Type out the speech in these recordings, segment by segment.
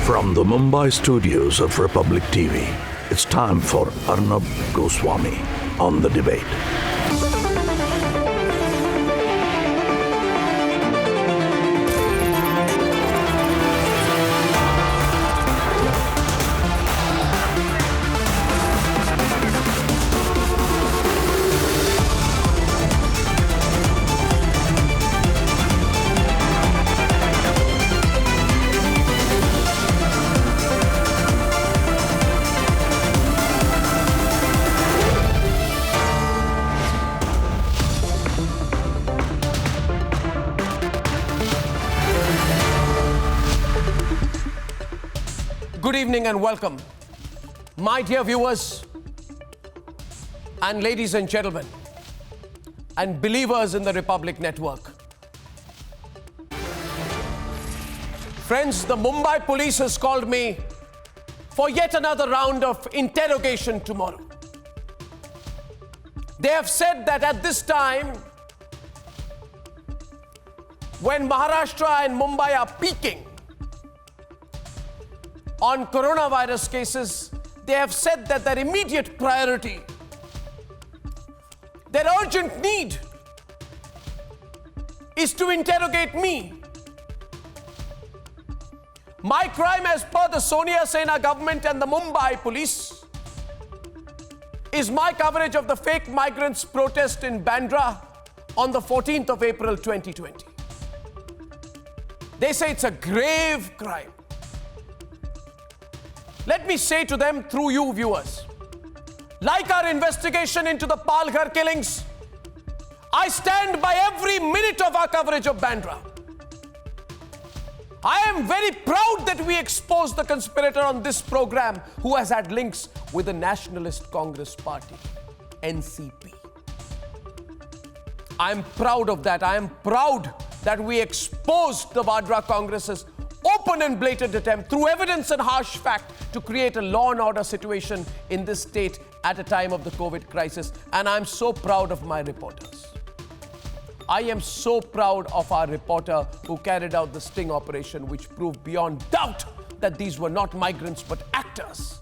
From the Mumbai studios of Republic TV, it's time for Arnab Goswami on The Debate. Good evening and welcome, my dear viewers and ladies and gentlemen and believers in the Republic Network. Friends, the Mumbai police has called me for yet another round of interrogation tomorrow. They have said that at this time, when Maharashtra and Mumbai are peaking on coronavirus cases, they have said that their immediate priority, their urgent need, is to interrogate me. My crime, as per the Sonia Sena government and the Mumbai police, is my coverage of the fake migrants' protest in Bandra on the 14th of April 2020. They say it's a grave crime. Let me say to them through you viewers, like our investigation into the Palghar killings, I stand by every minute of our coverage of Bandra. I am very proud that we exposed the conspirator on this program who has had links with the Nationalist Congress Party, NCP. I am proud of that. I am proud that we exposed the Vadra Congress's open and blatant attempt through evidence and harsh fact to create a law and order situation in this state at a time of the COVID crisis. And I'm so proud of my reporters. I am so proud of our reporter who carried out the sting operation, which proved beyond doubt that these were not migrants but actors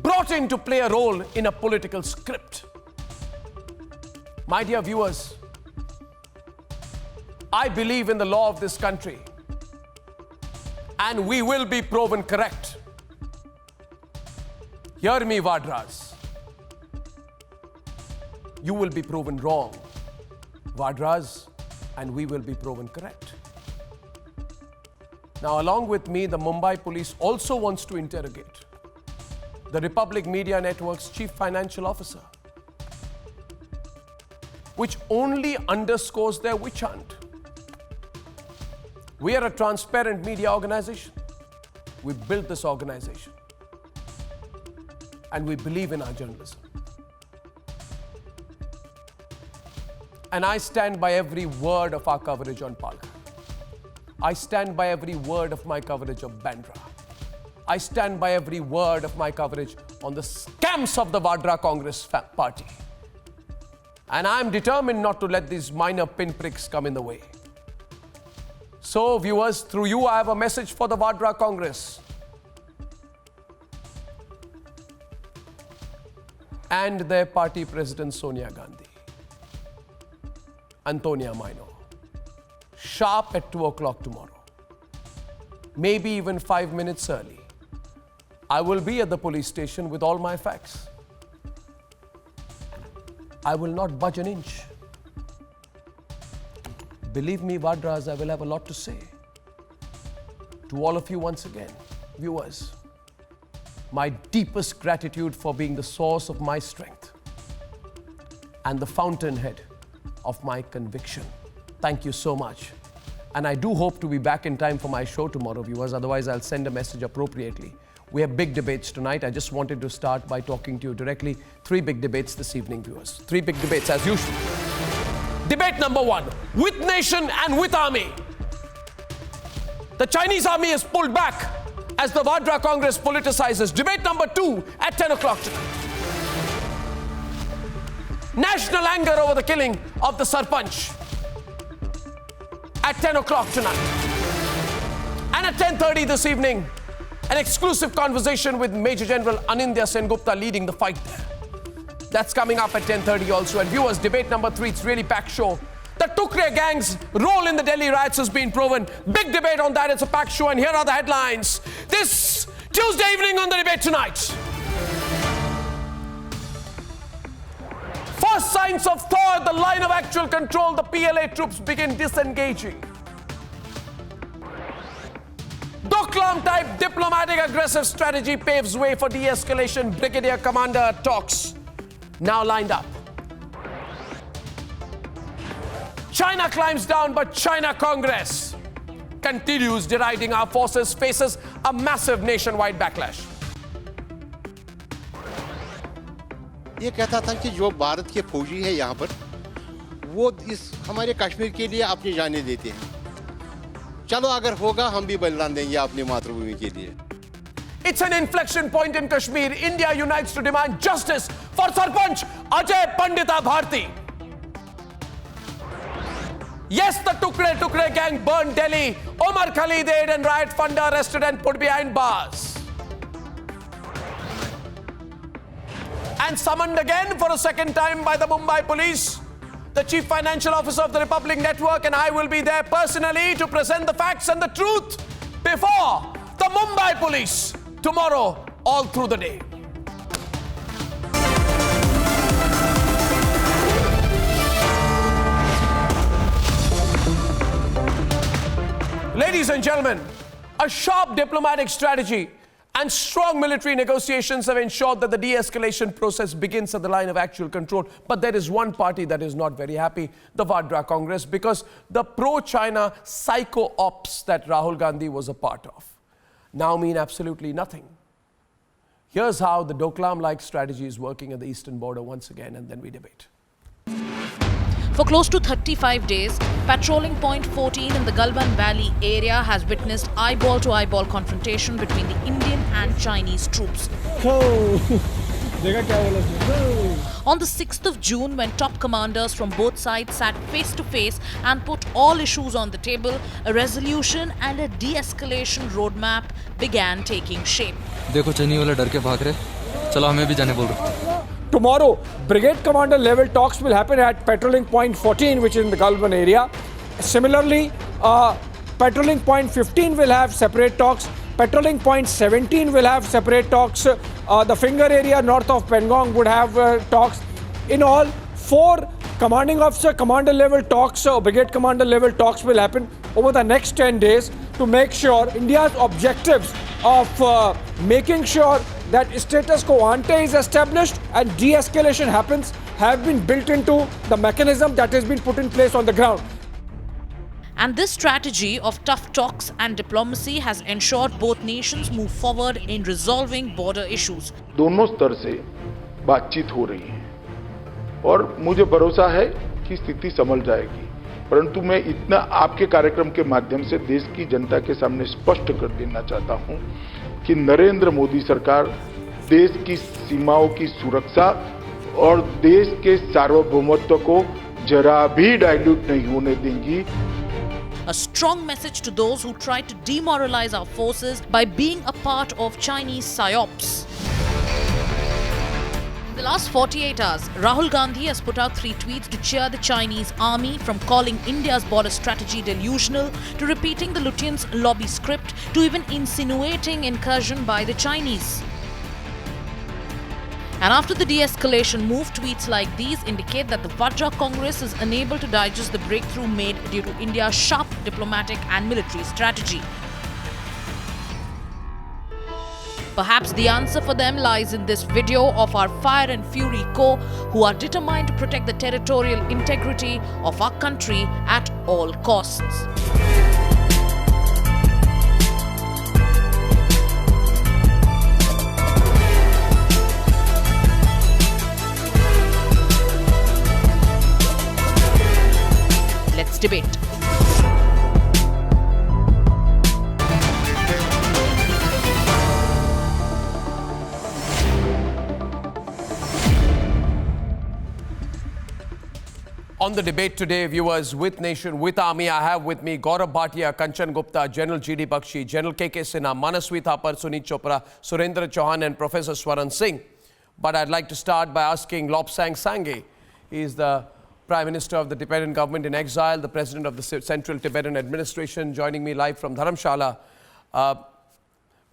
brought in to play a role in a political script. My dear viewers, I believe in the law of this country, and we will be proven correct. Hear me, Vadras. You will be proven wrong, Vadras, and we will be proven correct. Now, along with me, the Mumbai police also wants to interrogate the Republic Media Network's chief financial officer, which only underscores their witch hunt. We are a transparent media organization. We built this organization. And we believe in our journalism. And I stand by every word of our coverage on Palghar. I stand by every word of my coverage of Bandra. I stand by every word of my coverage on the scams of the Vadra Congress Party. And I'm determined not to let these minor pinpricks come in the way. So, viewers, through you, I have a message for the Vadra Congress and their party president Sonia Gandhi, Antonia Minor, sharp at 2 o'clock tomorrow, maybe even 5 minutes early. I will be at the police station with all my facts. I will not budge an inch. Believe me, Vadras, I will have a lot to say. To all of you once again, viewers, my deepest gratitude for being the source of my strength and the fountainhead of my conviction. Thank you so much. And I do hope to be back in time for my show tomorrow, viewers. Otherwise, I'll send a message appropriately. We have big debates tonight. I just wanted to start by talking to you directly. 3 big debates this evening, viewers. 3 big debates as usual. Debate number 1, with nation and with army. The Chinese army is pulled back as the Vadra Congress politicizes. Debate number 2 at 10 o'clock tonight. National anger over the killing of the Sarpanch at 10 o'clock tonight. And And at 10:30 this evening, an exclusive conversation with Major General Anindya Sengupta leading the fight there. That's coming up at 10:30 also. And viewers, debate number 3, it's really packed show. The Tukre gang's role in the Delhi riots has been proven. Big debate on that. It's a packed show, and here are the headlines this Tuesday evening on the Debate Tonight. First signs of thaw at the line of actual control. The PLA troops begin disengaging. Doklam type diplomatic aggressive strategy paves way for de-escalation. Brigadier Commander talks now lined up. China climbs down, but China Congress continues deriding our forces, faces a massive nationwide backlash. ये कहता था कि जो भारत के फौजी है यहाँ पर वो इस हमारे कश्मीर के लिए अपनी जानें देते हैं चलो अगर होगा हम भी बलिदान देंगे अपनी मातृभूमि के लिए It's an inflection point in Kashmir. India unites to demand justice for Sarpanch Ajay Pandita Bharti. Yes, the Tukre gang burned Delhi. Omar Khalid aid and riot funder arrested and put behind bars. And summoned again for a second time by the Mumbai police. The Chief Financial Officer of the Republic Network and I will be there personally to present the facts and the truth before the Mumbai police tomorrow all through the day. Ladies and gentlemen, a sharp diplomatic strategy and strong military negotiations have ensured that the de-escalation process begins at the line of actual control. But there is one party that is not very happy, the Vadra Congress, because the pro-China Psy-Ops that Rahul Gandhi was a part of now mean absolutely nothing. Here's how the Doklam-like strategy is working at the eastern border once again, and then we debate. For close to 35 days, patrolling point 14 in the Galwan Valley area has witnessed eyeball-to-eyeball confrontation between the Indian and Chinese troops. On the 6th of June, when top commanders from both sides sat face-to-face and put all issues on the table, a resolution and a de-escalation roadmap began taking shape. देखो चीनी वाले डर के भाग रहे, चलो हमें भी जाने बोल रहे. Tomorrow, brigade commander level talks will happen at patrolling point 14, which is in the Galwan area. Similarly, patrolling point 15 will have separate talks. Patrolling point 17 will have separate talks. The finger area north of Pangong would have talks. In all, 4 commanding officer, commander level talks, brigade commander level talks will happen over the next 10 days to make sure India's objectives of making sure that status quo ante is established and de-escalation happens have been built into the mechanism that has been put in place on the ground. And this strategy of tough talks and diplomacy has ensured both nations move forward in resolving border issues. दोनों स्तर से बातचीत हो रही है और मुझे भरोसा है कि स्थिति संभल जाएगी, परंतु मैं इतना आपके कार्यक्रम के माध्यम से देश की जनता के सामने स्पष्ट कर देना चाहता हूं कि नरेंद्र मोदी सरकार देश की सीमाओं की सुरक्षा और देश के सार्वभौमत्व को जरा भी डाइल्यूट नहीं होने देंगी. A strong message to those who try to demoralize our forces by being a part of Chinese Psy-Ops. In the last 48 hours, Rahul Gandhi has put out 3 tweets to cheer the Chinese army, from calling India's border strategy delusional to repeating the Lutyens' lobby script to even insinuating incursion by the Chinese. And after the de-escalation move, tweets like these indicate that the Vadra Congress is unable to digest the breakthrough made due to India's sharp diplomatic and military strategy. Perhaps the answer for them lies in this video of our Fire and Fury Corps, who are determined to protect the territorial integrity of our country at all costs. Let's debate. On the debate today, viewers, with Nation, with Army, I have with me Gaurav Bhatia, Kanchan Gupta, General G.D. Bakshi, General K.K. Sinha, Manaswi Thapar, Sunit Chopra, Surendra Chauhan and Professor Swaran Singh. But I'd like to start by asking Lobsang Sangay. He is the Prime Minister of the Tibetan government in exile, the President of the Central Tibetan Administration, joining me live from Dharamshala. Mr.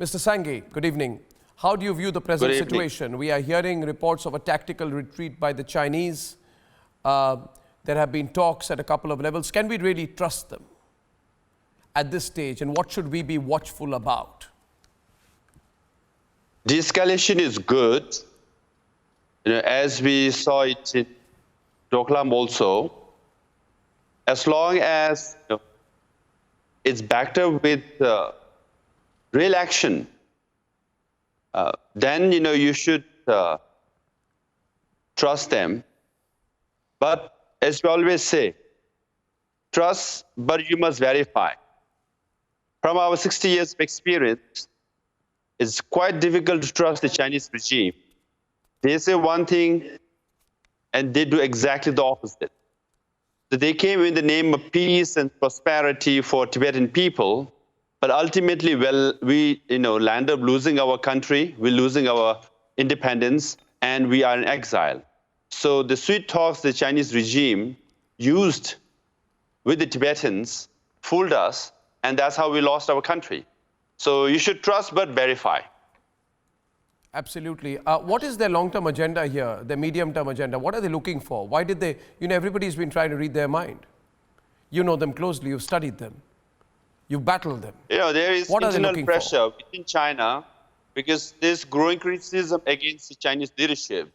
Sangay, good evening. How do you view the present situation? We are hearing reports of a tactical retreat by the Chinese. There have been talks at a couple of levels. Can we really trust them at this stage? And what should we be watchful about? De-escalation is good. As we saw it in Doklam also, as long as it's backed up with real action, then you should trust them. But as we always say, trust, but you must verify. From our 60 years of experience, it's quite difficult to trust the Chinese regime. They say one thing, and they do exactly the opposite. So they came in the name of peace and prosperity for Tibetan people, but ultimately, well, we land up losing our country, we're losing our independence, and we are in exile. So the sweet talks the Chinese regime used with the Tibetans fooled us, and that's how we lost our country. So you should trust but verify. Absolutely. What is their long-term agenda here, their medium-term agenda? What are they looking for? Why did they, everybody's been trying to read their mind. You know them closely, you've studied them, you've battled them. There is internal pressure within China because there's growing criticism against the Chinese leadership.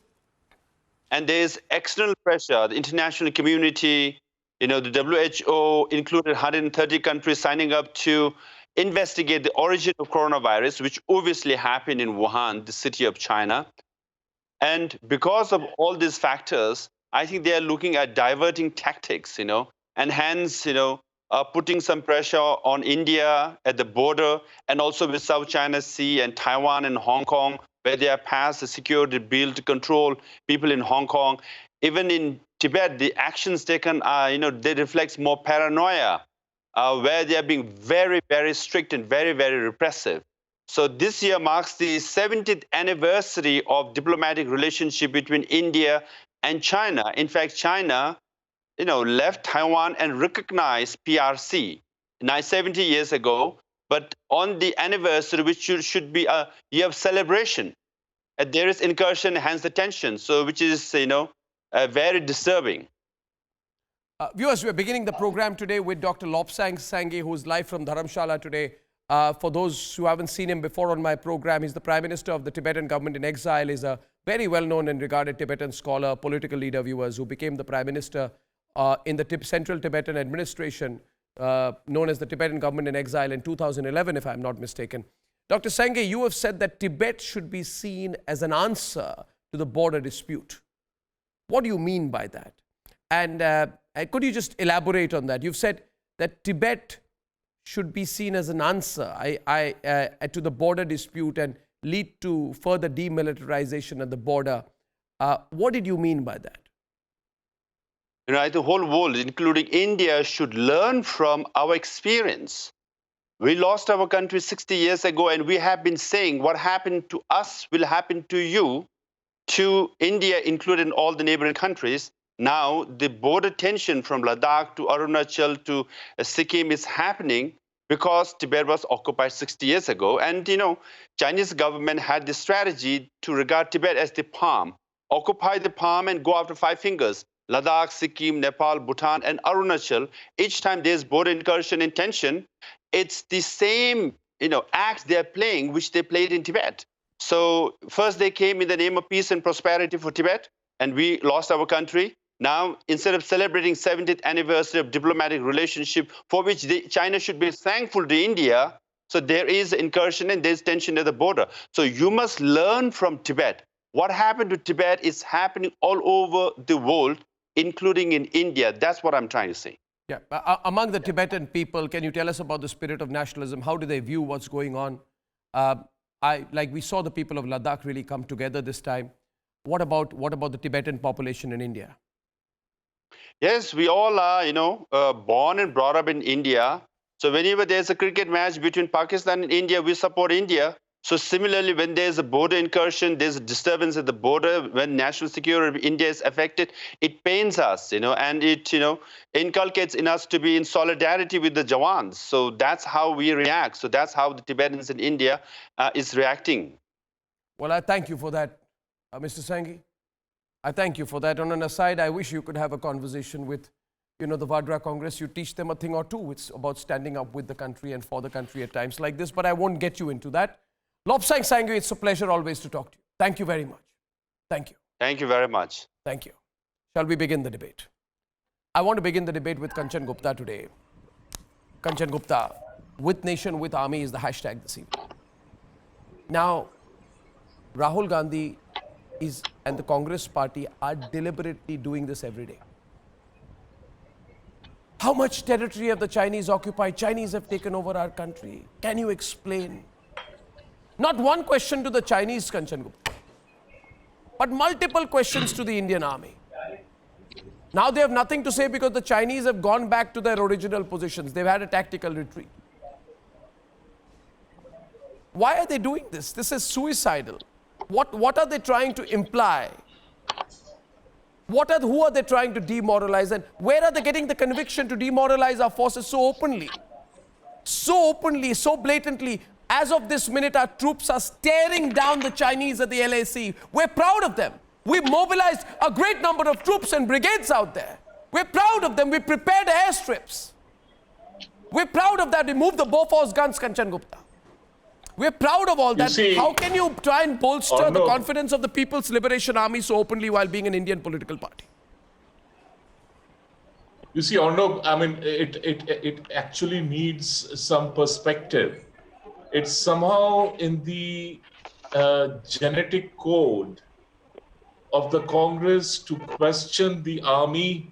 And there's external pressure, the international community, the WHO included 130 countries signing up to investigate the origin of coronavirus, which obviously happened in Wuhan, the city of China. And because of all these factors, I think they are looking at diverting tactics, and hence, putting some pressure on India at the border and also with South China Sea and Taiwan and Hong Kong, where they have passed a security bill to control people in Hong Kong. Even in Tibet, the actions taken are, they reflect more paranoia, where they are being very, very strict and very, very repressive. So this year marks the 70th anniversary of diplomatic relationship between India and China. In fact, China, left Taiwan and recognized PRC 70 years ago. But on the anniversary, which should be a year of celebration, there is incursion, hence the tension. So, which is, very disturbing. Viewers, we're beginning the program today with Dr. Lobsang Sangay, who's live from Dharamshala today. For those who haven't seen him before on my program, he's the Prime Minister of the Tibetan government in exile. He's a very well-known and regarded Tibetan scholar, political leader, viewers, who became the Prime Minister in the Central Tibetan Administration, known as the Tibetan government in exile in 2011, if I'm not mistaken. Dr. Sangay, you have said that Tibet should be seen as an answer to the border dispute. What do you mean by that? And could you just elaborate on that? You've said that Tibet should be seen as an answer to the border dispute and lead to further demilitarization at the border. What did you mean by that? The whole world, including India, should learn from our experience. We lost our country 60 years ago, and we have been saying what happened to us will happen to you, to India, including all the neighboring countries. Now, the border tension from Ladakh to Arunachal to Sikkim is happening because Tibet was occupied 60 years ago. And, Chinese government had the strategy to regard Tibet as the palm, occupy the palm and go after five fingers. Ladakh, Sikkim, Nepal, Bhutan, and Arunachal, each time there's border incursion and tension, it's the same, acts they're playing, which they played in Tibet. So first they came in the name of peace and prosperity for Tibet, and we lost our country. Now, instead of celebrating 70th anniversary of diplomatic relationship, for which China should be thankful to India, so there is incursion and there's tension at the border. So you must learn from Tibet. What happened to Tibet is happening all over the world, including in India. That's what I'm trying to say. Yeah. Among the Tibetan people, can you tell us about the spirit of nationalism? How do they view what's going on? We saw the people of Ladakh really come together this time. What about the Tibetan population in India? Yes, we all are, born and brought up in India. So whenever there's a cricket match between Pakistan and India, we support India. So similarly, when there's a border incursion, there's a disturbance at the border, when national security of India is affected, it pains us, and it, inculcates in us to be in solidarity with the Jawans. So that's how we react. So that's how the Tibetans in India is reacting. Well, I thank you for that, Mr. Sangay. I thank you for that. On an aside, I wish you could have a conversation with, the Vadra Congress. You teach them a thing or two. It's about standing up with the country and for the country at times like this, but I won't get you into that. Lobsang Sangay, it's a pleasure always to talk to you. Thank you very much. Thank you. Thank you very much. Thank you. Shall we begin the debate? I want to begin the debate with Kanchan Gupta today. Kanchan Gupta, with nation, with army is the hashtag this evening. Now, Rahul Gandhi and the Congress party are deliberately doing this every day. How much territory have the Chinese occupied? Chinese have taken over our country. Can you explain? Not one question to the Chinese, Kanchan Gupta, but multiple questions to the Indian army. Now they have nothing to say because the Chinese have gone back to their original positions. They've had a tactical retreat. Why are they doing this? This is suicidal. What are they trying to imply? Who are they trying to demoralize, and where are they getting the conviction to demoralize our forces so openly? So openly, so blatantly. As of this minute, our troops are staring down the Chinese at the LAC. We're proud of them. We've mobilized a great number of troops and brigades out there. We're proud of them. We prepared airstrips. We're proud of that. We moved the Bofors guns, Kanchan Gupta. We're proud of all that. How can you try and bolster the confidence of the People's Liberation Army so openly while being an Indian political party? You see, Arnab, I mean, it actually needs some perspective. It's somehow in the genetic code of the Congress to question the army,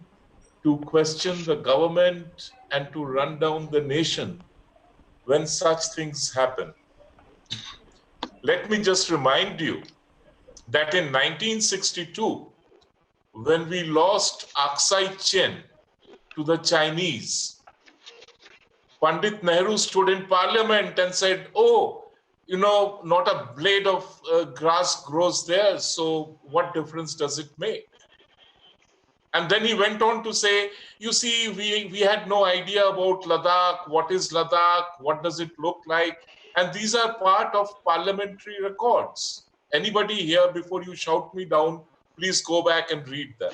to question the government, and to run down the nation when such things happen. Let me just remind you that in 1962, when we lost Aksai Chin to the Chinese, Pandit Nehru stood in parliament and said, oh, not a blade of grass grows there, so what difference does it make? And then he went on to say, you see, we had no idea about Ladakh. What is Ladakh? What does it look like? And these are part of parliamentary records. Anybody here, before you shout me down, please go back and read them.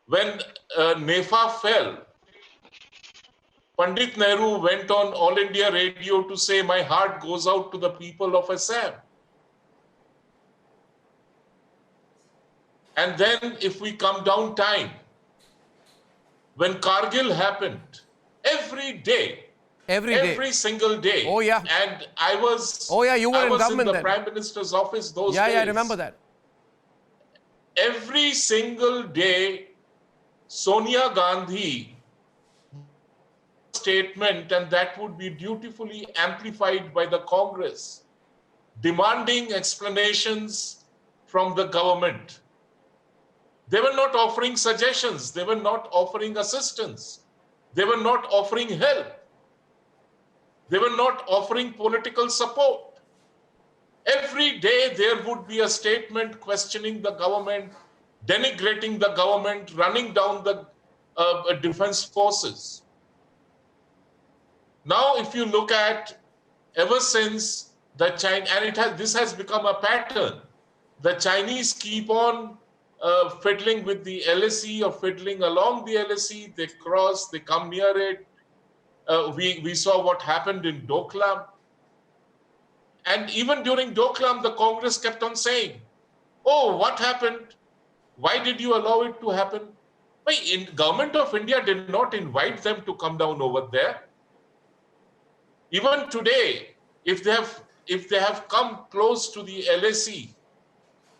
When NEFA fell, Pandit Nehru went on All India Radio to say, my heart goes out to the people of Assam. And then if we come down time, when Kargil happened, every single day. Oh, yeah. And I was, you were in government the then. Prime Minister's office those days. Yeah, I remember that. Every single day, Sonia Gandhi statement, and that would be dutifully amplified by the Congress, demanding explanations from the government. They were not offering suggestions. They were not offering assistance. They were not offering help. They were not offering political support. Every day there would be a statement questioning the government, denigrating the government, running down the defense forces. Now, if you look at, ever since the Chinese, and this has become a pattern, the Chinese keep on fiddling with the LAC or fiddling along the LAC, they cross, they come near it. We saw what happened in Doklam. And even during Doklam, the Congress kept on saying, oh, what happened? Why did you allow it to happen? The government of India did not invite them to come down over there. Even today, if they have come close to the LAC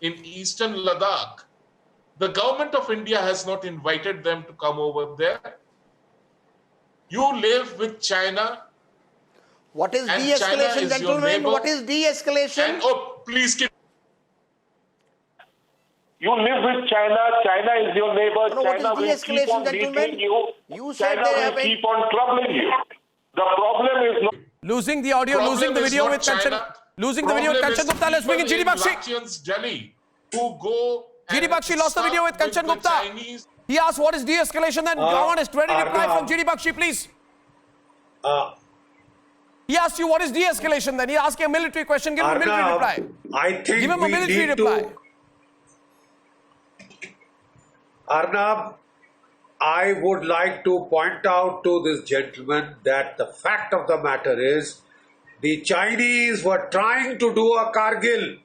in eastern Ladakh, the government of India has not invited them to come over there. You live with China. What is de-escalation, is gentlemen? What is de-escalation? And, oh, please keep. You live with China. China is your neighbor. No, what is China will keep de-escalation, on gentlemen? beating you. You said China they have will been... keep on troubling you. The problem is not... Losing the audio, Problem losing the is video not with Kanchan. China. Losing the video with Problem Kanchan is Gupta. Let's bring in people GD Bakshi. Lachian's Delhi who go GD and Bakshi lost the video with start Kanchan the Gupta. Chinese. He asked what is de-escalation, then Gawan is ready to reply from GD Bakshi, please. He asked you what is de-escalation, then he asked you a military question, give him a military reply. I think Give him a military reply. Arnab, I would like to point out to this gentleman that the fact of the matter is the Chinese were trying to do a Kargil.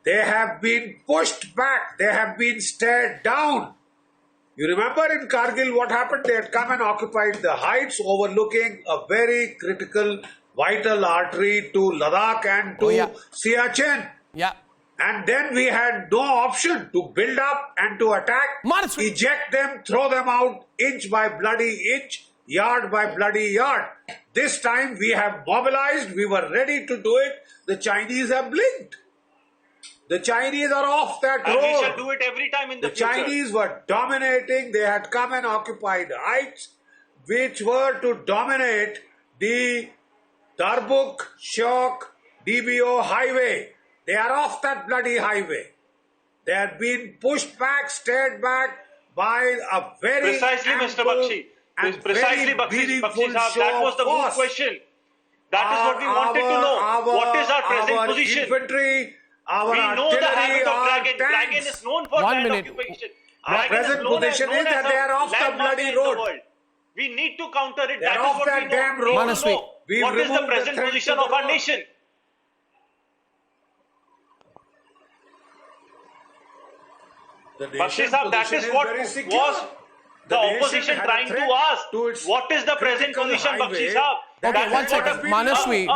They have been pushed back. They have been stared down. You remember in Kargil what happened? They had come and occupied the heights overlooking a very critical, vital artery to Ladakh and to Siachen. Yeah. And then we had no option to build up and to attack, eject them, throw them out inch by bloody inch, yard by bloody yard. This time we have mobilized, we were ready to do it. The Chinese have blinked. The Chinese are off that road. And we shall do it every time in the future. The Chinese were dominating. They had come and occupied heights which were to dominate the Darbuk, Shok, DBO highway. They are off that bloody highway. They have been pushed back, stared back by a very precisely, Mr. Bakshi. Precisely, Bakshi Sahab. That was the good question. That is what we wanted to know. What is our present position? Infantry, our we know the habit of artillery, Dragon is known for land occupation. Our present position is that they are off the bloody road. We need to counter it. They are That off is what that we damn know. road. What is the present position of our nation? Bakshi Sahab, that is what was the opposition trying to ask. What is the present position, Bakshi Sahab? Okay, one second. Manaswi,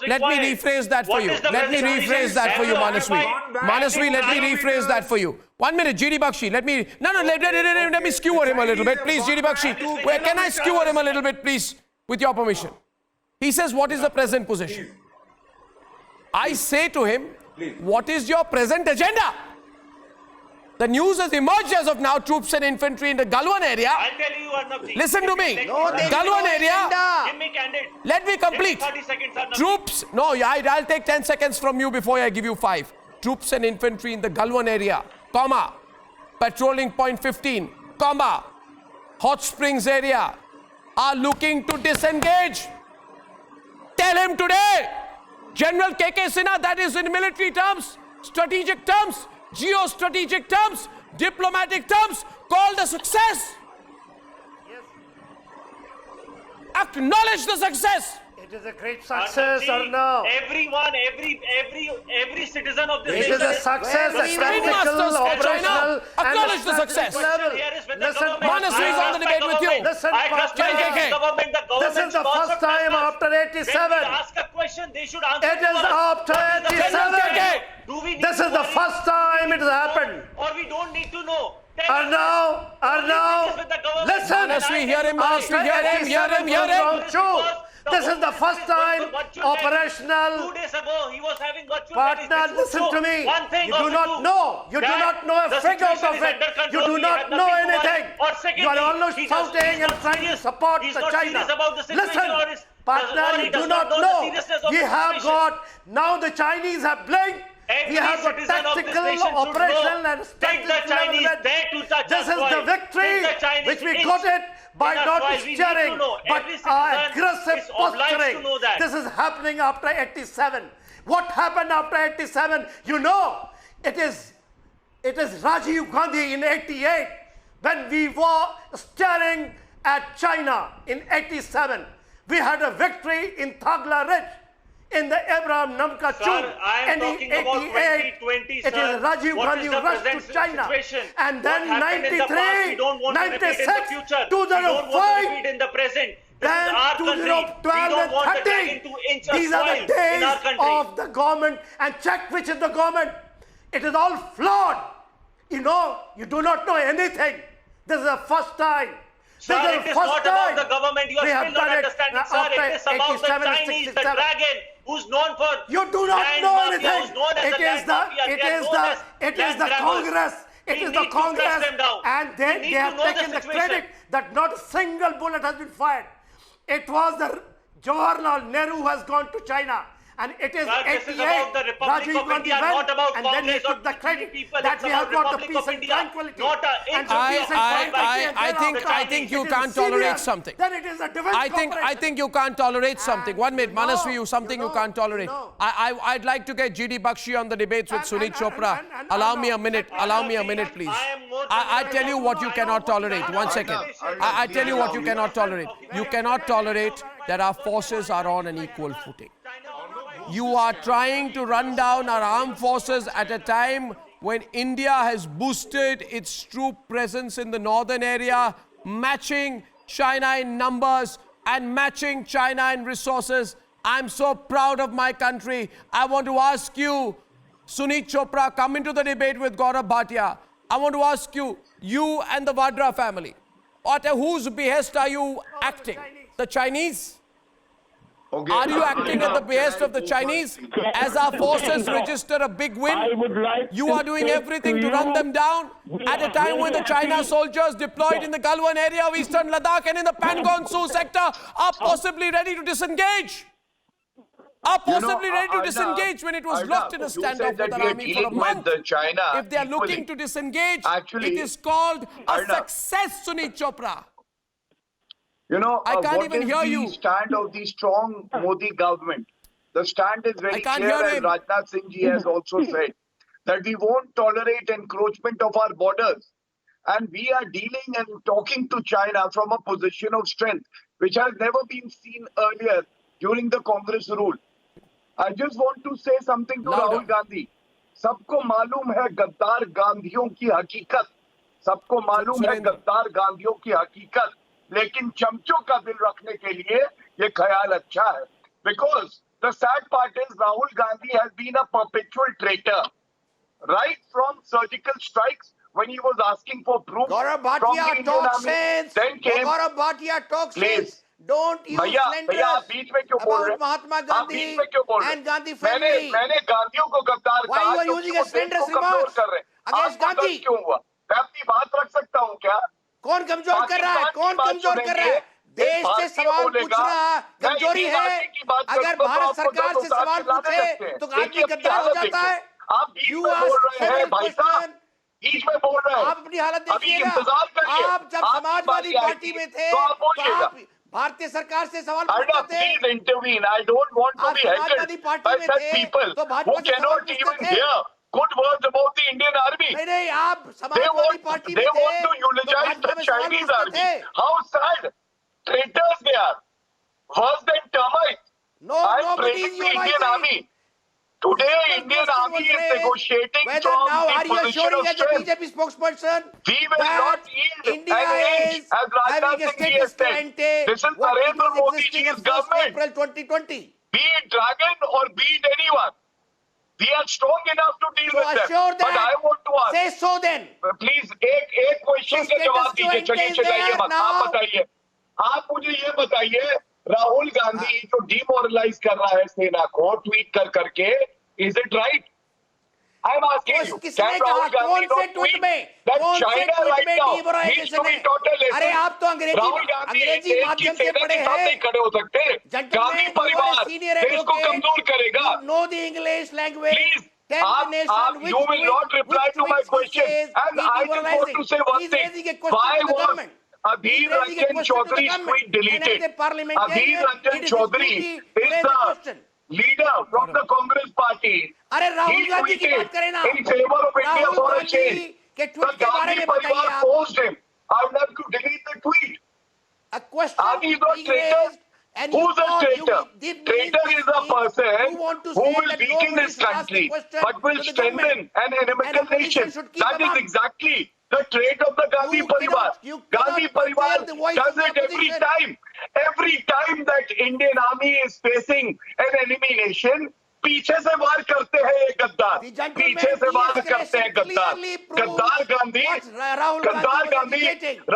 let me rephrase that for you. Let me rephrase that for you, Manaswi. Manaswi, let me rephrase that for you. 1 minute, GD Bakshi, let me skewer him a little bit, please, GD Bakshi. Can I skewer him a little bit, please, with your permission? He says, what is the present position? I say to him, what is your present agenda? The news has emerged as of now, troops and infantry in the Galwan area. I'll tell you, Arnab. Listen to me. Galwan area. Give me candid. Let me complete. 30 seconds, Arnab. Troops. No, I'll take 10 seconds from you before I give you 5. Troops and infantry in the Galwan area, comma, patrolling point 15, comma, Hot Springs area are looking to disengage. Tell him today, General K.K. Sinha, that is in military terms, strategic terms, geostrategic terms, diplomatic terms, called a success. Yes. Acknowledge the success. It is a great success, Arnab. Everyone, every citizen of this nation. It is a success, a practical, operational, acknowledge the success. Listen, Manaswi is on the debate with you. Listen, this is the first time after 87. When we ask a question, they should answer. It is after 87. This is the first time it has happened. Or we don't need to know. Arnab, listen. Manaswi, hear him, hear him. This is the first time operational. 2 days ago, he was having virtual partner, listen to me. You do not know. You do not know a fig out of it. You do not know anything. You are always shouting and trying to support the China. Listen, partner, you do not know. We have got, now the Chinese have blinked. We have got tactical, operational and strategic level. This is the victory which we got it by not steering, but aggressive posturing. This is happening after 87. What happened after 87? You know, it is Rajiv Gandhi in 88 when we were staring at China in 87. We had a victory in Thagla Ridge. In the Abraham Namka Chund, in 88, it is Rajiv Gandhi rushed to China. And then 93, 96, 2005, then 2012 and 13. These are the days of the government. And check which is the government. It is all flawed. You know, you do not know anything. This is the first time. Sir, it is not about the government. You are still not understanding, sir. It is about the Chinese, the dragon. who's known for You do not land know mafia, anything. who's known as It the is land the mafia, it they are is known the as it is land the grabbers. Congress. It We is the need to press Congress, them down. and We they need have to know the taken the situation. credit that not a single bullet has been fired. It was the Jawaharlal Nehru who has gone to China. And it is Sir, this is 88, about the Republic Rajiv of Gandhi India, went, not about and then he Congress or took the credit people. that It's we have about got the Republic peace of and India, tranquility. not a And I think you can't tolerate something. Then it is a defense I think you can't tolerate something. 1 minute, Manasvi, something you can't tolerate. I'd like to get GD Bakshi on the debates with Sunit Chopra. Allow me a minute. Allow me a minute, please. I tell you what you cannot tolerate. 1 second. I tell you what you cannot tolerate. You cannot tolerate that our forces are on an equal footing. You are trying to run down our armed forces at a time when India has boosted its troop presence in the northern area, matching China in numbers and matching China in resources. I'm so proud of my country. I want to ask you, Sunit Chopra, come into the debate with Gaurav Bhatia. I want to ask you, you and the Vadra family, at whose behest are you acting? The Chinese? Okay. Are you acting at the behest of the Chinese? As our forces register a big win, you are doing everything to run them down at a time when the China soldiers deployed in the Galwan area of eastern Ladakh and in the Pangong Tso sector are possibly ready to disengage. Are possibly ready to disengage when it was locked in a standoff with our army for a month. If they are looking to disengage, it is called a success, Sunit Chopra. You know, I can't what even is hear the you. stand of the strong Modi government? The stand is very can't clear, hear as him. Rajnath Singh ji has also said, that we won't tolerate encroachment of our borders. And we are dealing and talking to China from a position of strength, which has never been seen earlier during the Congress rule. I just want to say something to Louder. Rahul Gandhi. सबको मालूम है गद्दार गांधियों की हकीकत, सबको मालूम है गद्दार गांधियों की हकीकत, लेकिन चमचों का दिल रखने के लिए ये ख्याल अच्छा है. Because the sad part is Rahul Gandhi has been a perpetual traitor, right from surgical strikes when he was asking for proof Gaurav from the Bhatia Indian talk army. sense. Then came, Gaurav Bhatia talk please. sense. Don't use भैया आप slanders बीच में क्यों बोल रहे about Mahatma हैं? आप Gandhi बीच में क्यों बोल रहे हैं? and Gandhi family. मैंने गांधियों को गद्दार Why कहा you are क्योंकि using वो a देश slanderous को कमजोर remarks कर रहे हैं. against आपको दर्द Gandhi? क्यों हुआ? मैं अपनी बात रख सकता हूँ क्या? कौन कमजोर कर रहा है? कौन कमजोर कर रहा है? देश से सवाल पूछना कमजोरी है. अगर भारत सरकार से सवाल पूछे तो आदमी गद्दार हो जाता है. आप बीच में बोल रहे हैं भाई साहब, बीच में बोल रहे हैं. आप अपनी हालत अभी देखिएगा. इंतजार करिए. आप जब समाजवादी पार्टी में थे तो आप तो बोलिएगा. आप भारतीय सरकार से सवाल Arnab, पूछते थे. please intervene. I don't want to be heckled by such people who cannot even hear good words about the Indian army. नहीं आप They समाजवादी पार्टी में they थे want to eulogize the Chinese army. How sad. Traitors they are. Worse than termites. I am praising the Indian army. Today, Indian army is negotiating from the position of strength. BJP spokesperson, We will not yield India an inch, is as Rajnath having a Singh ji has status said. quo This is what Narendra was Modi existing ji's on 1st government. April 2020. Be it dragon or be it anyone. We are strong enough to deal So with them. assure But that. I want to ask. Say so then. Please एक question का जवाब दीजिए. चलिए चिल्लाइए मत. आप बताइए. आप मुझे ये बताइए, राहुल गांधी जो डिमोरलाइज कर रहा है सेना को ट्वीट कर करके, is it right? I am asking you, can Rahul Gandhi not tweet that China right now needs to be taught a lesson? अरे आप तो अंग्रेजी माध्यम से पढ़े हैं. नहीं खड़े हो सकते. गांधी परिवार देश को कमजोर करेगा. Know the English language. You will not reply to my question, and I just want to say one thing. Why was Adhir Ranjan Chaudhary's tweet deleted? Adhir Ranjan Chaudhary is the leader from the Congress party. अरे Rahul He Gandhi की बात करें ना. tweeted in favor of India Rahul for a Gandhi change. के The tweet के बारे Gandhi में बताइए परिवार आप. forced him. I would have to delete the tweet. A question Are these not being traitors? raised and Who's you a thought traitor? you did Traitor make is this a speech. person You want to who say will that weaken nobody this should ask the country question but will to the strengthen government. an inimical opposition nation. should keep That is mum. exactly the trait of the Gandhi Parivar. Gandhi Parivar the voice does of the it every opposition. time. Every time that Indian army is facing an enemy nation, पीछे से वार करते हैं ये गद्दार. पीछे से वार करते हैं गद्दार. गद्दार गांधी, गद्दार Gandhi,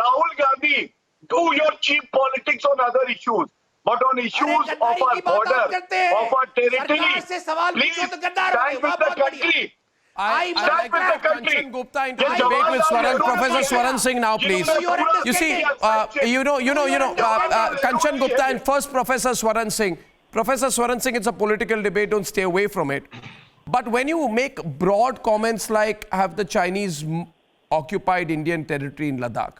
Rahul Gandhi, do your cheap politics on other issues. but on issues of our border, of our territory, please stand with the country. I like to have Kanchan Gupta into the debate with Professor Swaran Singh now, please. You see, Kanchan Gupta and first Professor Swaran Singh. Professor Swaran Singh, it's a political debate, don't stay away from it. But when you make broad comments like, have the Chinese occupied Indian territory in Ladakh?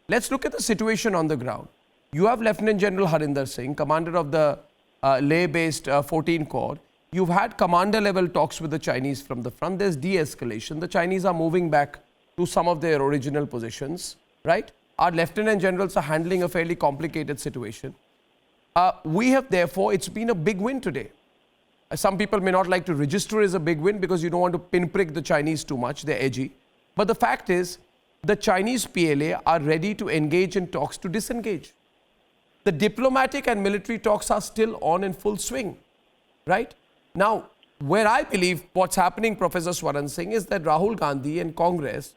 Let's look at the situation on the ground. You have Lieutenant General Harinder Singh, commander of the Leh-based 14 Corps. You've had commander-level talks with the Chinese from the front. There's de-escalation. The Chinese are moving back to some of their original positions, right? Our lieutenant generals are handling a fairly complicated situation. We have, therefore, it's been a big win today. Some people may not like to register as a big win because you don't want to pinprick the Chinese too much. They're edgy. But the fact is, the Chinese PLA are ready to engage in talks to disengage. The diplomatic and military talks are still on in full swing, right? Now, where I believe what's happening, Professor Swaran Singh, is that Rahul Gandhi and Congress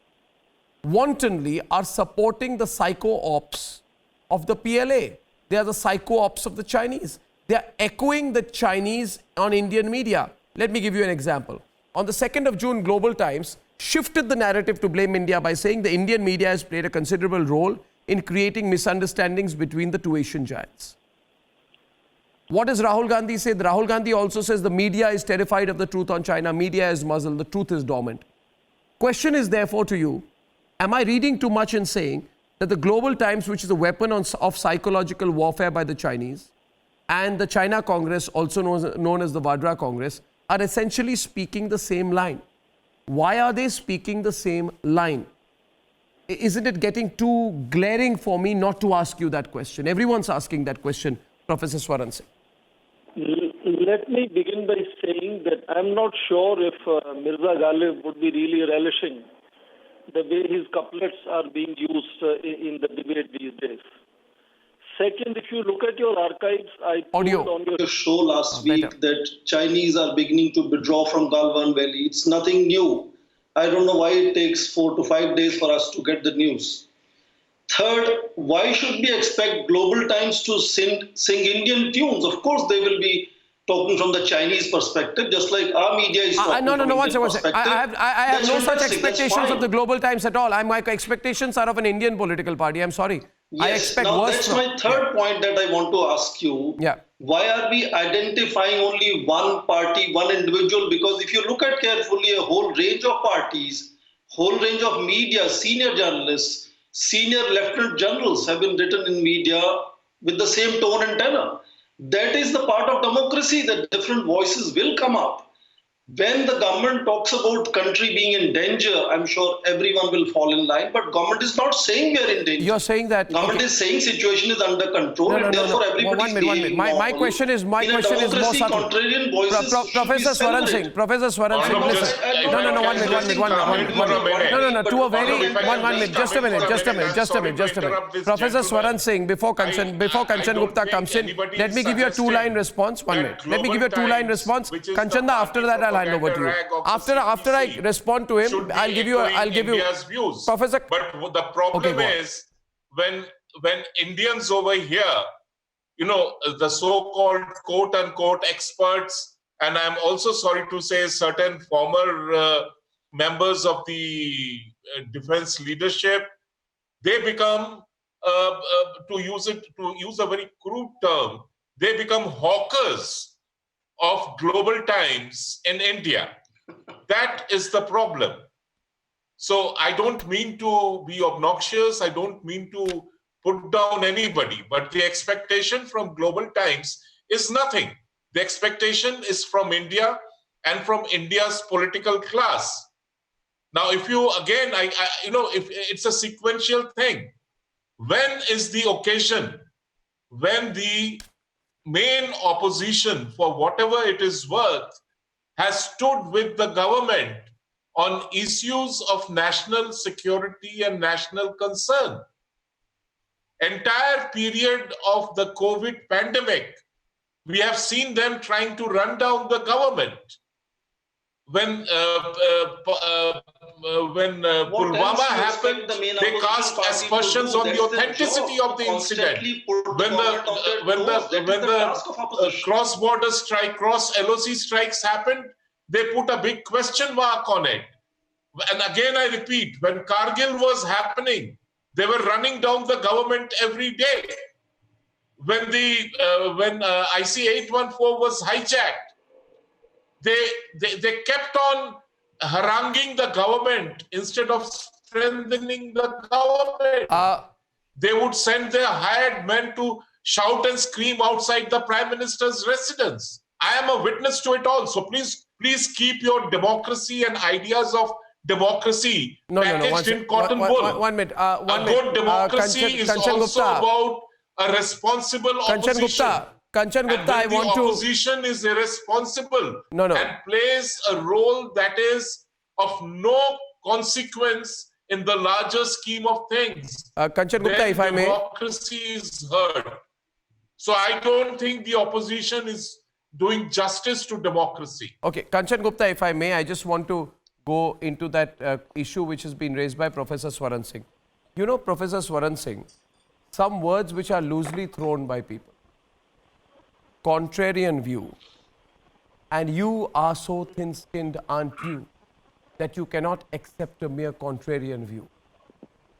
wantonly are supporting the psycho-ops of the PLA. They are the psycho-ops of the Chinese. They are echoing the Chinese on Indian media. Let me give you an example. On the 2nd of June, Global Times shifted the narrative to blame India by saying the Indian media has played a considerable role in creating misunderstandings between the two Asian giants. What does Rahul Gandhi say? Rahul Gandhi also says the media is terrified of the truth on China. Media is muzzled. The truth is dormant. Question is therefore to you, am I reading too much in saying that the Global Times, which is a weapon of psychological warfare by the Chinese, and the China Congress, also known as the Vadra Congress, are essentially speaking the same line? Why are they speaking the same line? Isn't it getting too glaring for me not to ask you that question? Everyone's asking that question, Professor Swaran Singh. Let me begin by saying that I'm not sure if Mirza Ghalib would be really relishing the way his couplets are being used in the debate these days. Second, if you look at your archives, I told on your show last week that Chinese are beginning to withdraw from Galwan Valley. It's nothing new. I don't know why it takes 4 to 5 days for us to get the news. Third, why should we expect Global Times to sing Indian tunes? Of course, they will be talking from the Chinese perspective, just like our media is talking from Indian perspective. I have no such expectations of the Global Times at all. My expectations are of an Indian political party. I'm sorry. Yes, I expect now worse that's my third point that I want to ask you. Yeah. Why are we identifying only one party, one individual? Because if you look at carefully, a whole range of parties, whole range of media, senior journalists, senior lieutenant generals have been written in media with the same tone and tenor. That is the part of democracy, that different voices will come up. When the government talks about country being in danger, I'm sure everyone will fall in line, but government is not saying we are in danger. You're saying that... Government is saying situation is under control and therefore everybody is behaving normal. My question is more subtle. Professor Swaran Singh, listen. No, to a very... One minute, just a minute. Professor Swaran Singh, before Kanchan Gupta comes in, let me give you a two-line response. 1 minute. Let me give you a two-line response. Kanchanda, after that, I'll hand over to you. After I respond to him, I'll give you views. Professor. But the problem is when Indians over here, the so-called quote-unquote experts, and I'm also sorry to say certain former members of the defense leadership, they become, to use a very crude term, they become hawkers of Global Times in India. That is the problem. So I don't mean to be obnoxious. I don't mean to put down anybody, but the expectation from Global Times is nothing. The expectation is from India and from India's political class. Now, if you, again, if it's a sequential thing, when is the occasion when the main opposition, for whatever it is worth, has stood with the government on issues of national security and national concern? Entire period of the COVID pandemic, we have seen them trying to run down the government. when Pulwama happened, they cast aspersions on the authenticity of the incident. When the cross-border strike, cross-LOC strikes happened, they put a big question mark on it. And again, I repeat, when Kargil was happening, they were running down the government every day. When IC-814 was hijacked, they kept on haranguing the government instead of strengthening the government. They would send their hired men to shout and scream outside the Prime Minister's residence. I am a witness to it all. So please keep your democracy and ideas of democracy packaged in cotton wool. One minute. A good democracy is also about a responsible opposition. Kanchan Gupta, I want to... the opposition is irresponsible and plays a role that is of no consequence in the larger scheme of things. Kanchan Gupta, if I may... democracy is heard. So I don't think the opposition is doing justice to democracy. Okay, Kanchan Gupta, if I may, I just want to go into that issue which has been raised by Professor Swaran Singh. You know, Professor Swaran Singh, some words which are loosely thrown by people. Contrarian view. And you are so thin-skinned, aren't you, that you cannot accept a mere contrarian view.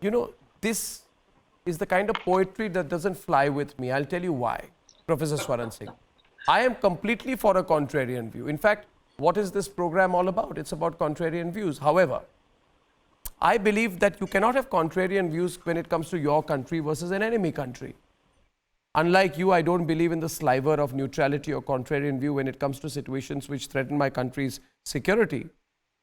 You know, this is the kind of poetry that doesn't fly with me. I'll tell you why, Professor Swaran Singh. I am completely for a contrarian view. In fact, what is this program all about? It's about contrarian views. However, I believe that you cannot have contrarian views when it comes to your country versus an enemy country. Unlike you, I don't believe in the sliver of neutrality or contrarian view when it comes to situations which threaten my country's security.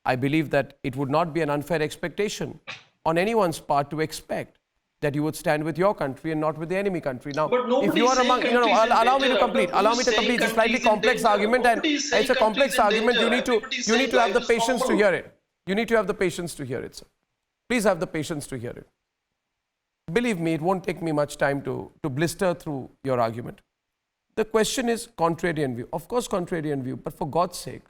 I believe that it would not be an unfair expectation on anyone's part to expect that you would stand with your country and not with the enemy country. Now, if you are among, allow me to complete. Allow me to complete. It's a slightly complex argument, and it's a complex argument. You need to have the patience to hear it. You need to have the patience to hear it, sir. Please have the patience to hear it. Believe me, it won't take me much time to blister through your argument. The question is contrarian view. Of course, contrarian view, but for God's sake,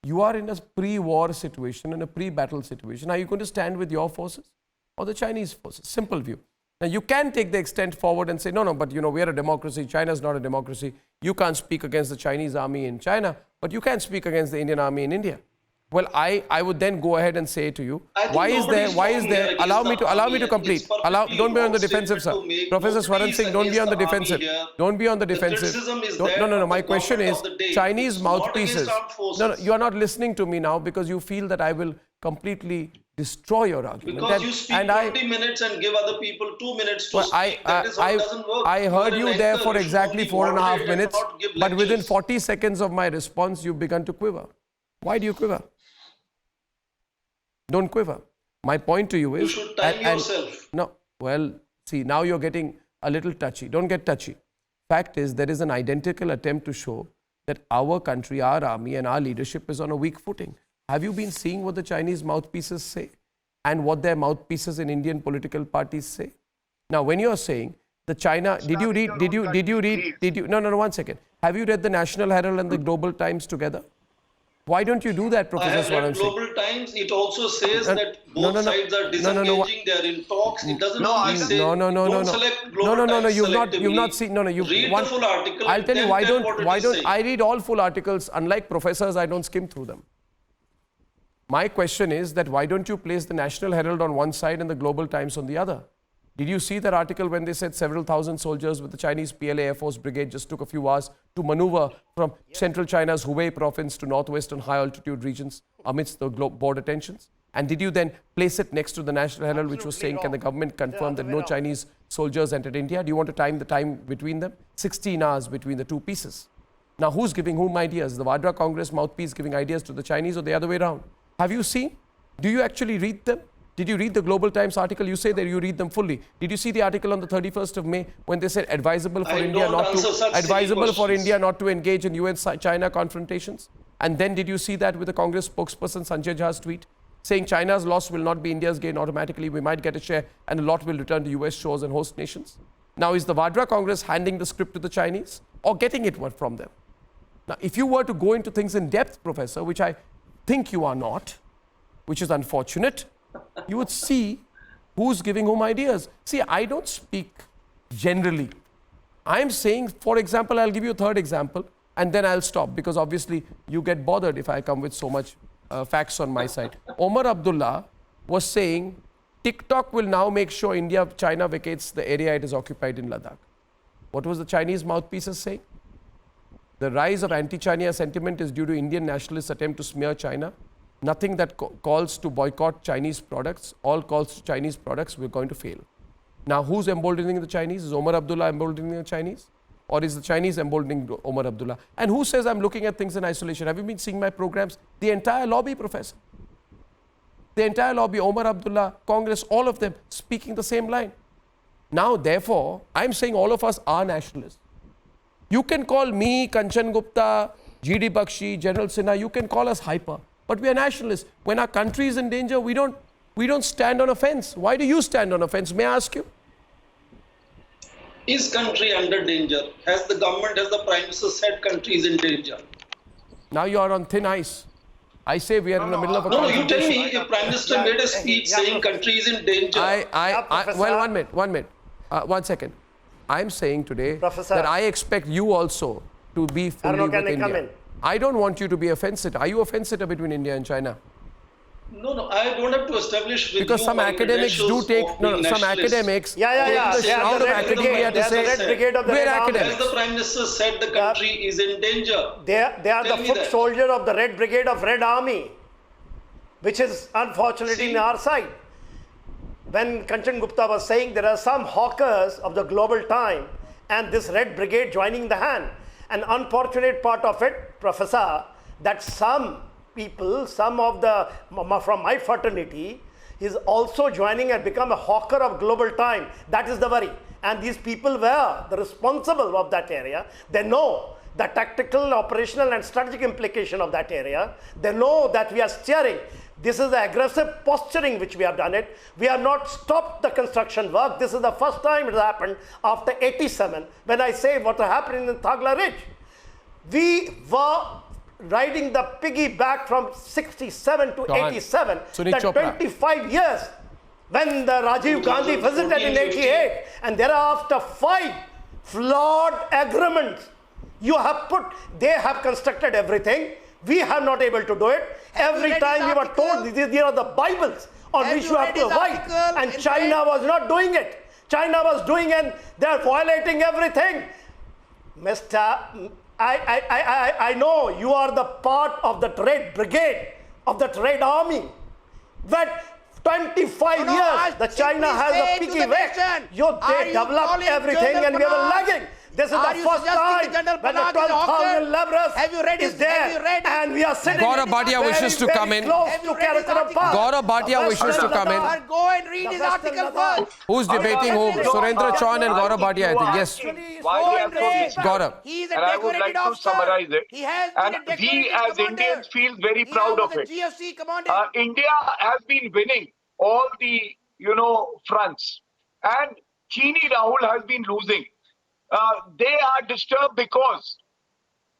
you are in a pre-war situation, in a pre-battle situation. Are you going to stand with your forces or the Chinese forces? Simple view. Now, you can take the extent forward and say, no, but we are a democracy. China is not a democracy. You can't speak against the Chinese army in China, but you can speak against the Indian army in India. Well, I would then go ahead and say to you, why is there, allow me to complete. Don't be on the defensive, sir. Professor Swaran Singh, don't be on the defensive. Don't be on the defensive. No, my question is, Chinese mouthpieces. No, you are not listening to me now because you feel that I will completely destroy your argument. Because you speak 20 minutes and give other people 2 minutes to speak. That is how it doesn't work. I heard you there for exactly 4.5 minutes, but within 40 seconds of my response, you've begun to quiver. Why do you quiver? Don't quiver. My point to you is... You should time yourself. No, well, see, now you're getting a little touchy. Don't get touchy. Fact is, there is an identical attempt to show that our country, our army and our leadership is on a weak footing. Have you been seeing what the Chinese mouthpieces say and what their mouthpieces in Indian political parties say? Now, when you're saying the China... No, one second. Have you read the National Herald and the Global Times together? Why don't you do that, Professor Swaran Singh? Global Times, it also says that both sides are disengaging, they are in talks. It doesn't only say don't select Global Times, you've not seen, read the full article. I'll tell you, why don't I read all full articles? Unlike professors, I don't skim through them. My question is that why don't you place the National Herald on one side and the Global Times on the other? Did you see that article when they said several thousand soldiers with the Chinese PLA Air Force Brigade just took a few hours to maneuver from central China's Hubei province to northwestern high-altitude regions amidst the border tensions? And did you then place it next to the National Herald, which was saying, can the government confirm that no Chinese soldiers entered India? Do you want to time the time between them? 16 hours between the two pieces. Now, who's giving whom ideas? The Vadra Congress mouthpiece giving ideas to the Chinese or the other way around? Have you seen? Do you actually read them? Did you read the Global Times article? You say that you read them fully. Did you see the article on the 31st of May when they said advisable for India not to engage in UN-China confrontations? And then did you see that with the Congress spokesperson Sanjay Jha's tweet saying China's loss will not be India's gain automatically, we might get a share and a lot will return to US shores and host nations? Now, is the Vadra Congress handing the script to the Chinese or getting it from them? Now, if you were to go into things in depth, Professor, which I think you are not, which is unfortunate, you would see who's giving whom ideas. See, I don't speak generally. I'm saying, for example, I'll give you a third example, and then I'll stop, because obviously you get bothered if I come with so much facts on my side. Omar Abdullah was saying, TikTok will now make sure China vacates the area it is occupied in Ladakh. What was the Chinese mouthpieces saying? The rise of anti-China sentiment is due to Indian nationalists' attempt to smear China. Nothing that calls to boycott Chinese products, all calls to Chinese products, we're going to fail. Now, who's emboldening the Chinese? Is Omar Abdullah emboldening the Chinese? Or is the Chinese emboldening Omar Abdullah? And who says I'm looking at things in isolation? Have you been seeing my programs? The entire lobby, Professor. The entire lobby, Omar Abdullah, Congress, all of them speaking the same line. Now, therefore, I'm saying all of us are nationalists. You can call me, Kanchan Gupta, G.D. Bakshi, General Sinha, you can call us hyper. But we are nationalists. When our country is in danger, we don't stand on a fence. Why do you stand on a fence? May I ask you? Is country under danger? Has the government, has the Prime Minister said country is in danger? Now you are on thin ice. I say we are in the middle of a No, you tell me, if Prime Minister made a speech saying country is in danger. Well, 1 minute. 1 second. I'm saying today that I expect you also to be fully with India. I don't want you to be a fence sitter. Are you a fence sitter between India and China? No, I don't have to establish with because you some academics do take some academics take the shroud of academia to say we're academics. As the Prime Minister said, the country is in danger. They are the foot soldier of the Red Brigade of Red Army, which is unfortunately in our side. When Kanchan Gupta was saying there are some hawkers of the global time and this Red Brigade joining the hand. An unfortunate part of it, Professor, that some people, some of the, from my fraternity, is also joining and become a hawker of global time. That is the worry. And these people were the responsible of that area. They know the tactical, operational and strategic implication of that area. They know that we are steering. This is the aggressive posturing which we have done it. We have not stopped the construction work. This is the first time it has happened after 87. When I say what happened in Thagla Ridge, we were riding the piggyback from 67 to 87. That 25 years when the Rajiv Gandhi visited in 88 and thereafter 5 flawed agreements you have put, they have constructed everything. We have not able to do it. Every time we were told these are the Bibles on which you have to abide, and China was not doing it. China was doing and they are violating everything. Mr. I know you are the part of the Red Brigade, of the Red Army. But 25 years, the China has a picky way. They developed everything and we were lagging. This is the first time when the 12,000 laborers is there and we are sitting Gaurav Bhatia wishes to come in. Gaurav Bhatia wishes to come in. Go and read his article first. Who's debating whom? Surendra Chauhan and Gaurav Bhatia, I think. Yes. Gaurav. And I would like to summarize it. And we as Indians feel very proud of it. India has been winning all the, fronts. And Chini Rahul has been losing. They are disturbed because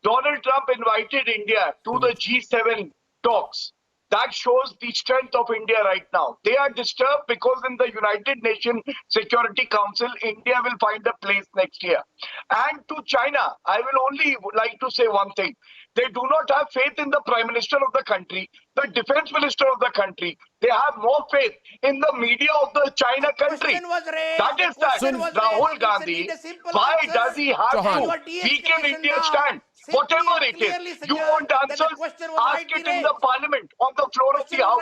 Donald Trump invited India to the G7 talks. That shows the strength of India right now. They are disturbed because in the United Nations Security Council, India will find a place next year. And to China, I will only like to say one thing. They do not have faith in the Prime Minister of the country, the Defense Minister of the country. They have more faith in the media of the China country. That is that. Rahul Gandhi, why does he have to weaken India's stand? Whatever it is, you want answers, ask it in the parliament, on the floor of the house.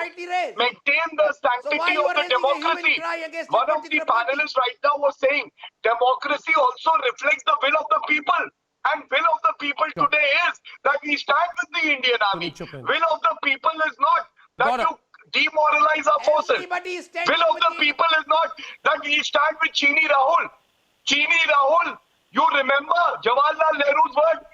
Maintain the sanctity of the democracy. One of the panelists right now was saying, democracy also reflects the will of the people. And will of the people today is that we stand with the Indian army. Will of the people is not that you demoralize our forces. Will of the people is not that we stand with Chini Rahul. Chini Rahul, you remember Jawaharlal Nehru's word?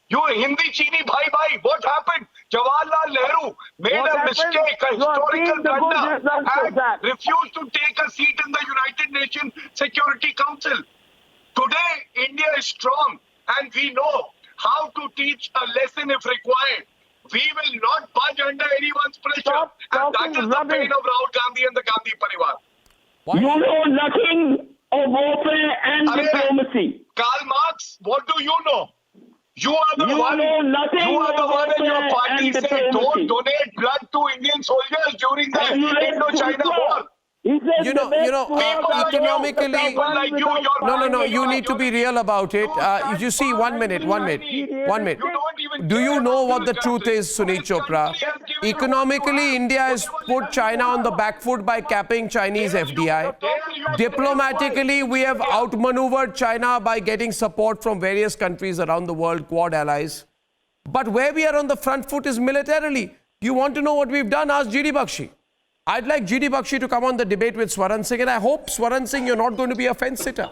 You Hindi Chini bhai bhai. What happened? Jawaharlal Nehru made a mistake, a historical blunder, and refused to take a seat in the United Nations Security Council. Today, India is strong and we know how to teach a lesson if required. We will not budge under anyone's pressure. And that is the pain of Rahul Gandhi and the Gandhi Parivar. You know nothing of warfare and diplomacy. Karl Marx, what do you know? You are the one. Know nothing you are the one in your party and saying don't donate blood to Indian soldiers during the Indo-China war. Economically, you need to be real about it. You see, one minute. Do you know what the truth is, Sunit Chopra? Economically, India has put China on the back foot by capping Chinese FDI. Diplomatically, we have outmaneuvered China by getting support from various countries around the world, Quad allies. But where we are on the front foot is militarily. You want to know what we've done? Ask GD Bakshi. I'd like GD Bakshi to come on the debate with Swaran Singh, and I hope, Swaran Singh, you're not going to be a fence-sitter.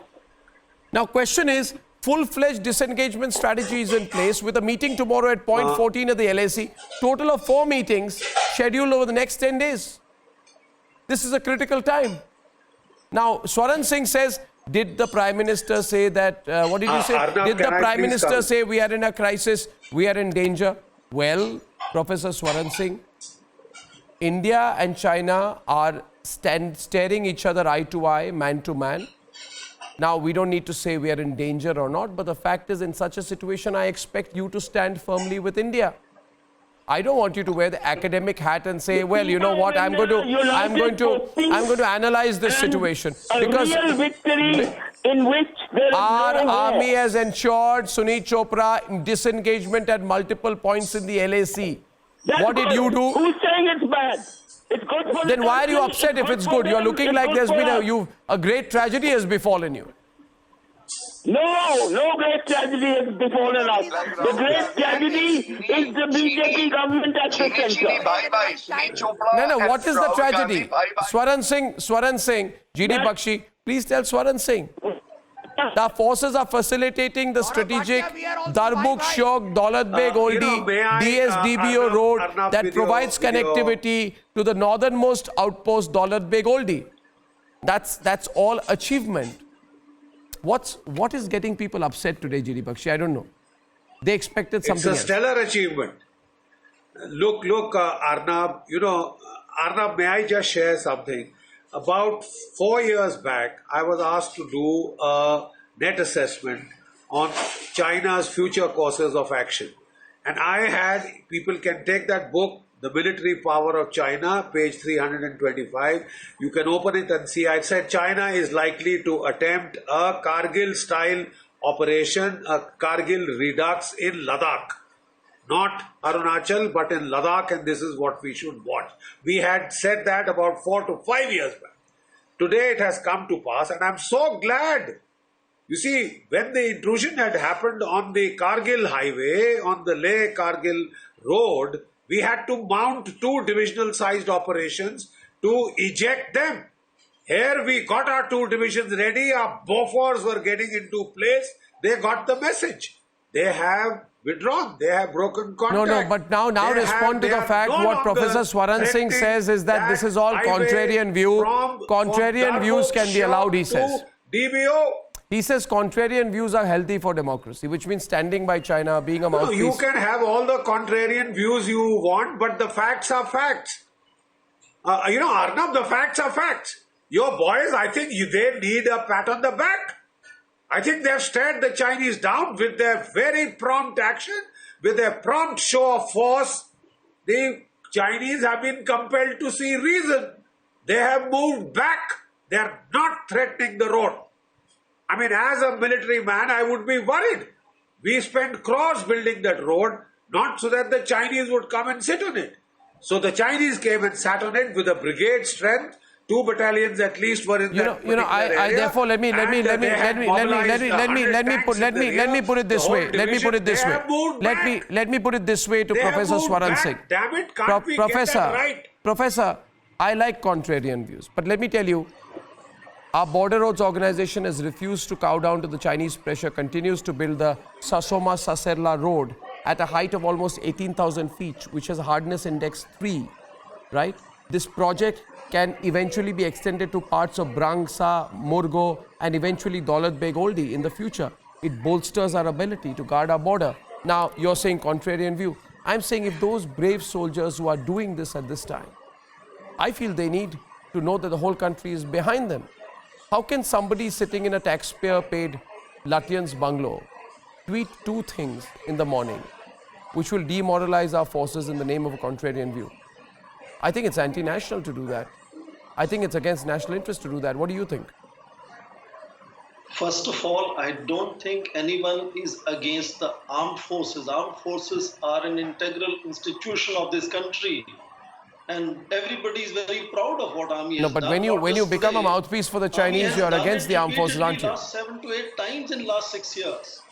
Now, question is, full-fledged disengagement strategy is in place with a meeting tomorrow at point 14 at the LAC. Total of 4 meetings scheduled over the next 10 days. This is a critical time. Now, Swaran Singh says, did the Prime Minister say that, what did you say? Arnab, did the Prime Minister say we are in a crisis, we are in danger? Well, Professor Swaran Singh, India and China are staring each other eye to eye, man to man. Now, we don't need to say we are in danger or not, but the fact is, in such a situation, I expect you to stand firmly with India. I don't want you to wear the academic hat and say, well, you know what, I'm going to analyze this situation. Because in which our army has ensured, Sunit Chopra, disengagement at multiple points in the LAC. What did you do? Who's saying it's bad? It's good for Then why are you upset if it's good? You're looking like there's been a great tragedy has befallen you. No great tragedy has befallen us. The great tragedy is the BJP government at the center. No, what is the tragedy? Swaran Singh, GD Bakshi, please tell Swaran Singh. The forces are facilitating the strategic Darbuk Shok, Daulat Beg Oldie, DSDBO road that provides connectivity to the northernmost outpost, Daulat Beg Oldie. That's all achievement. What is getting people upset today, GD Bakshi? I don't know. They expected something else. It's a stellar achievement. Look, Arnab, Arnab, may I just share something? About 4 years back, I was asked to do a net assessment on China's future courses of action. And people can take that book, The Military Power of China, page 325. You can open it and see. I said China is likely to attempt a Kargil-style operation, a Kargil redux in Ladakh. Not Arunachal, but in Ladakh, and this is what we should watch. We had said that about 4 to 5 years back. Today it has come to pass, and I'm so glad. You see, when the intrusion had happened on the Kargil highway, on the Leh-Kargil road, we had to mount 2 divisional-sized operations to eject them. Here we got our 2 divisions ready, our Bofors were getting into place, they got the message. They have withdrawn. They have broken contact. No, but now respond to the fact what Professor Swaran Singh says is that this is all contrarian view. Contrarian views can be allowed, he says. DBO. He says contrarian views are healthy for democracy, which means standing by China, being a mouthpiece. No, you can have all the contrarian views you want, but the facts are facts. Arnab, the facts are facts. Your boys, I think they need a pat on the back. I think they have stared the Chinese down with their very prompt action, with their prompt show of force. The Chinese have been compelled to see reason. They have moved back. They are not threatening the road. I mean, as a military man, I would be worried. We spent crores building that road, not so that the Chinese would come and sit on it. So the Chinese came and sat on it with a brigade strength. 2 battalions at least were in that particular area. Therefore, let me put it this way. Let me put it this way to Professor Swaran Singh. Damn it, can't we get that right? Professor, I like contrarian views, but let me tell you, our Border Roads Organization has refused to cow down to the Chinese pressure, continues to build the Sasoma-Saserla road at a height of almost 18,000 feet, which has a hardness index 3, right? This project can eventually be extended to parts of Brangsa, Murgo, and eventually Daulat Beg Oldie in the future. It bolsters our ability to guard our border. Now, you're saying contrarian view. I'm saying if those brave soldiers who are doing this at this time, I feel they need to know that the whole country is behind them. How can somebody sitting in a taxpayer-paid Lutyens bungalow tweet two things in the morning which will demoralize our forces in the name of a contrarian view? I think it's anti-national to do that. I think it's against national interest to do that. What do you think? First of all, I don't think anyone is against the armed forces. Armed forces are an integral institution of this country. And everybody is very proud of what army has done. No, but when you become a mouthpiece for the Chinese, you are against the armed forces, aren't you? Last 7 to 8 times in last 6 years.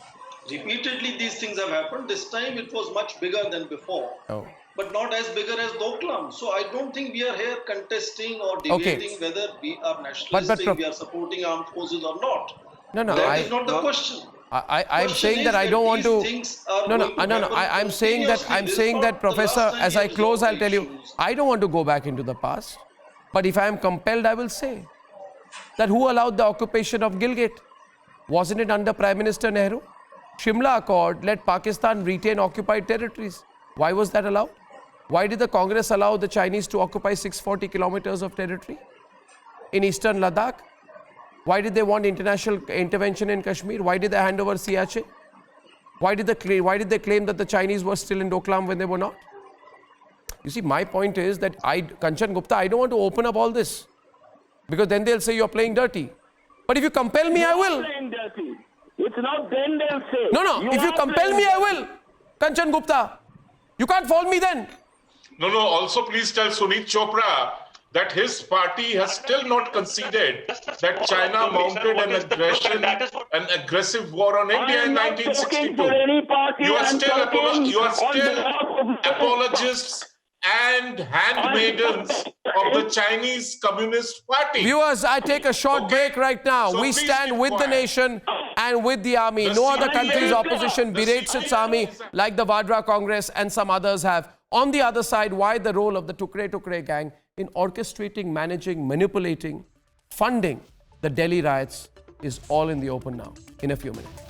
Repeatedly these things have happened. This time it was much bigger than before. Oh. But not as bigger as Doklam. So I don't think we are here contesting or debating whether we are nationalistic, we are supporting armed forces or not. No, that is not the question. I'm saying that I don't want to. I'm saying that, Professor, as I close, I'll tell you, I don't want to go back into the past. But if I am compelled, I will say that who allowed the occupation of Gilgit? Wasn't it under Prime Minister Nehru? Shimla Accord let Pakistan retain occupied territories. Why was that allowed? Why did the Congress allow the Chinese to occupy 640 kilometers of territory in eastern Ladakh? Why did they want international intervention in Kashmir? Why did they hand over Siachen? Why did they claim that the Chinese were still in Doklam when they were not? You see, my point is that Kanchan Gupta, I don't want to open up all this because then they'll say you're playing dirty. But if you compel me, I will. It's not then they'll say. No. If you compel me, I will. Kanchan Gupta, you can't fault me then. No. Also, please tell Sunit Chopra that his party has still not conceded that China mounted an aggressive war on India in 1962. You are still apologists and handmaidens of the Chinese Communist Party. Viewers, I take a short break right now. So we stand with the nation and with the army. No other country's opposition berates its army like the Vadra Congress and some others have. On the other side, why the role of the Tukre gang in orchestrating, managing, manipulating, funding the Delhi riots is all in the open now, in a few minutes.